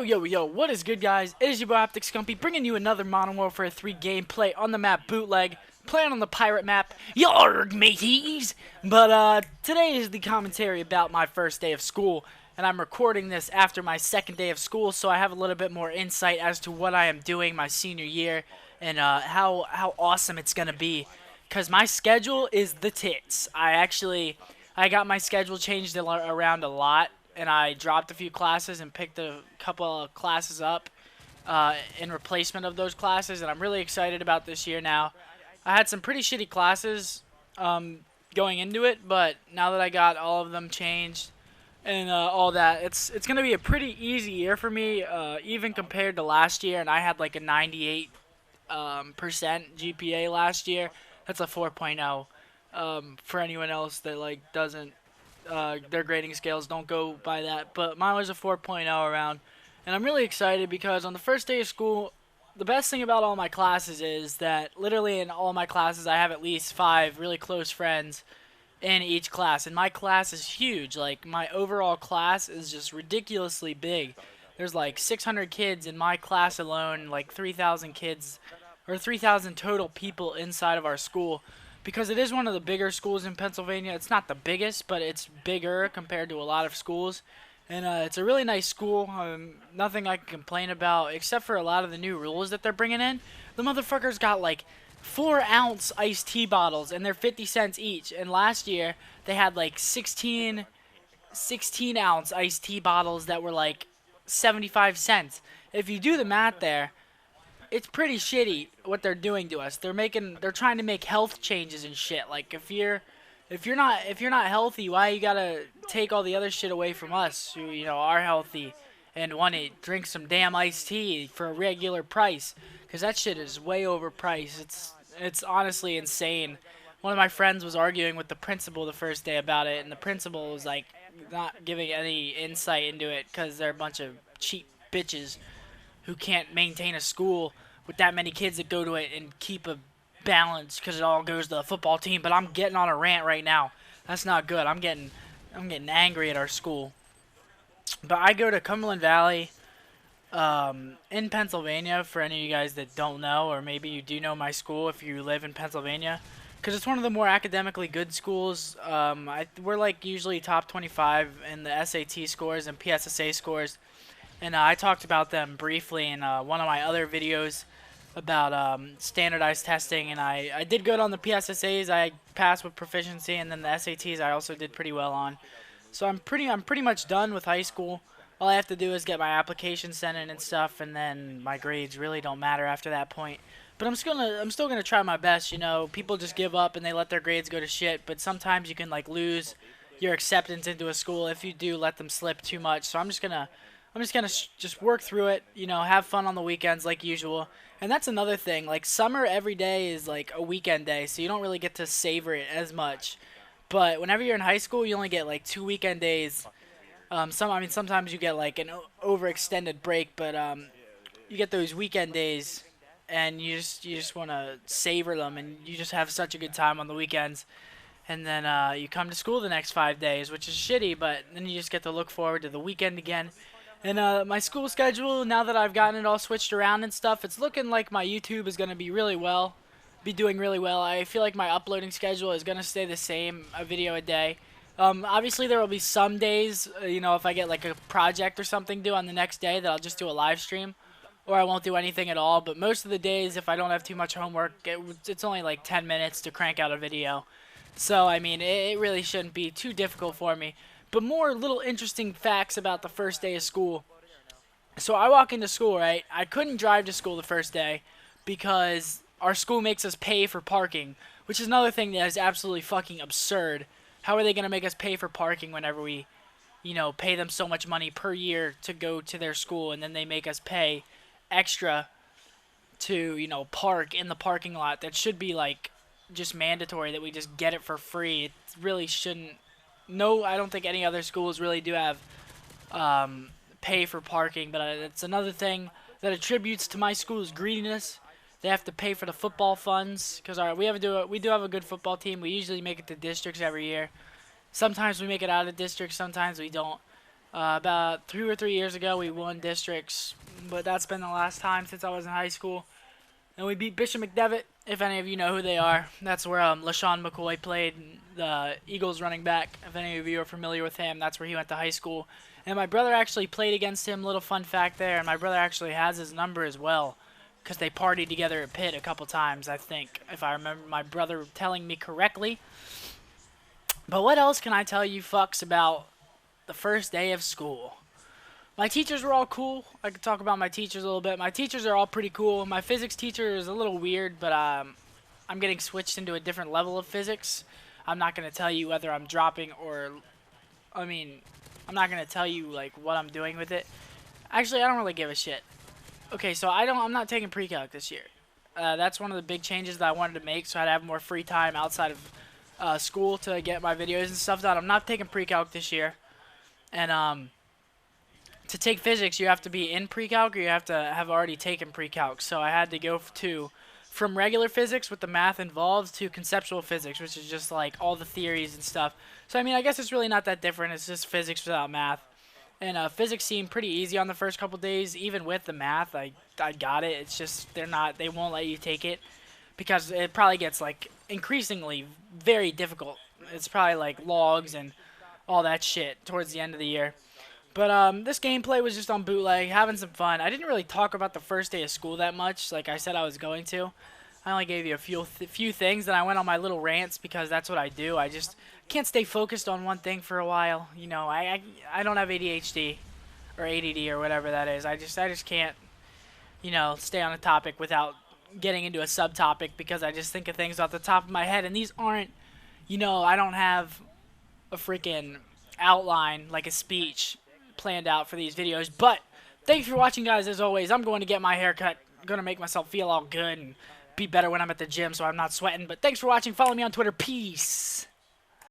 Yo, what is good, guys? It is your boy Scump bringing you another Modern Warfare 3 gameplay on the map Bootleg, playing on the pirate map. Yarg, mateys! But, today is the commentary about my first day of school, and I'm recording this after my second day of school, so I have a little bit more insight as to what I am doing my senior year, and, how awesome it's gonna be. Because my schedule is the tits. I got my schedule changed around a lot, and I dropped a few classes and picked a couple of classes up in replacement of those classes, and I'm really excited about this year now. I had some pretty shitty classes going into it, but now that I got all of them changed and all that, it's going to be a pretty easy year for me, even compared to last year, and I had like a 98% GPA last year. That's a 4.0. For anyone else that like doesn't their grading scales don't go by that, but mine was a 4.0 around, and I'm really excited because on the first day of school, the best thing about all my classes is that literally in all my classes I have at least 5 really close friends in each class, and my class is huge. Like, my overall class is just ridiculously big. There's like 600 kids in my class alone, like 3,000 kids or 3,000 total people inside of our school, because it is one of the bigger schools in Pennsylvania. It's not the biggest, but it's bigger compared to a lot of schools. And it's a really nice school. Nothing I can complain about, except for a lot of the new rules that they're bringing in. The motherfuckers got like 4-ounce iced tea bottles, and they're 50 cents each. And last year, they had like 16-ounce iced tea bottles that were like 75 cents. If you do the math there, it's pretty shitty what they're doing to us. They're trying to make health changes and shit. Like, if you're not healthy, why you gotta take all the other shit away from us who, are healthy and want to drink some damn iced tea for a regular price? Because that shit is way overpriced. It's honestly insane. One of my friends was arguing with the principal the first day about it, and the principal was like not giving any insight into it because they're a bunch of cheap bitches who can't maintain a school with that many kids that go to it and keep a balance, because it all goes to the football team. But I'm getting on a rant right now. That's not good. I'm getting angry at our school. But I go to Cumberland Valley in Pennsylvania, for any of you guys that don't know, or maybe you do know my school if you live in Pennsylvania, because it's one of the more academically good schools. We're like usually top 25 in the SAT scores and PSSA scores. And I talked about them briefly in one of my other videos about standardized testing, and I did good on the PSSAs. I passed with proficiency, and then the SATs I also did pretty well on. So I'm pretty much done with high school. All I have to do is get my application sent in and stuff, and then my grades really don't matter after that point. But I'm still gonna try my best. People just give up and they let their grades go to shit. But sometimes you can like lose your acceptance into a school if you do let them slip too much. So I'm just gonna just work through it, have fun on the weekends like usual. And that's another thing. Like, summer every day is like a weekend day, so you don't really get to savor it as much. But whenever you're in high school, you only get like 2 weekend days. Sometimes you get like an overextended break, but you get those weekend days, and you just want to savor them, and you just have such a good time on the weekends. And then you come to school the next 5 days, which is shitty, but then you just get to look forward to the weekend again. And my school schedule, now that I've gotten it all switched around and stuff, it's looking like my YouTube is going to be doing really well. I feel like my uploading schedule is going to stay the same, a video a day. Obviously, there will be some days, if I get like a project or something due on the next day, that I'll just do a live stream, or I won't do anything at all. But most of the days, if I don't have too much homework, it's only like 10 minutes to crank out a video. So, I mean, it really shouldn't be too difficult for me. But more little interesting facts about the first day of school. So I walk into school, right? I couldn't drive to school the first day because our school makes us pay for parking, which is another thing that is absolutely fucking absurd. How are they going to make us pay for parking whenever we, pay them so much money per year to go to their school, and then they make us pay extra to, park in the parking lot? That should be like just mandatory, that we just get it for free. It really shouldn't. No, I don't think any other schools really do have pay for parking, but it's another thing that attributes to my school's greediness. They have to pay for the football funds, because we do have a good football team. We usually make it to districts every year. Sometimes we make it out of districts, sometimes we don't. About 2 or 3 years ago, we won districts, but that's been the last time since I was in high school. And we beat Bishop McDevitt, if any of you know who they are. That's where LaShawn McCoy played, the Eagles running back. If any of you are familiar with him, that's where he went to high school. And my brother actually played against him, little fun fact there, and my brother actually has his number as well, because they partied together at Pitt a couple times, I think, if I remember my brother telling me correctly. But what else can I tell you fucks about the first day of school? My teachers were all cool. I could talk about my teachers a little bit. My teachers are all pretty cool. My physics teacher is a little weird, but I'm getting switched into a different level of physics. I'm not going to tell you whether I'm dropping or... I mean, I'm not going to tell you, like, what I'm doing with it. Actually, I don't really give a shit. Okay, so I'm not taking pre-calc this year. That's one of the big changes that I wanted to make, so I'd have more free time outside of school to get my videos and stuff done. I'm not taking pre-calc this year. And, to take physics, you have to be in pre-calc or you have to have already taken pre-calc. So I had to go from regular physics with the math involved to conceptual physics, which is just like all the theories and stuff. So, I mean, I guess it's really not that different. It's just physics without math. And physics seemed pretty easy on the first couple days. Even with the math, I got it. It's just they won't let you take it because it probably gets like increasingly very difficult. It's probably like logs and all that shit towards the end of the year. But this gameplay was just on bootleg, having some fun. I didn't really talk about the first day of school that much, like I said I was going to. I only gave you a few things, and I went on my little rants because that's what I do. I just can't stay focused on one thing for a while. You know, I don't have ADHD or ADD or whatever that is. I just can't, you know, stay on a topic without getting into a subtopic because I just think of things off the top of my head, and these aren't, you know, I don't have a freaking outline like a speech planned out for these videos. But thanks for watching, guys. As always, I'm going to get my hair cut. I'm going to make myself feel all good and be better when I'm at the gym so I'm not sweating. But thanks for watching. Follow me on Twitter. Peace.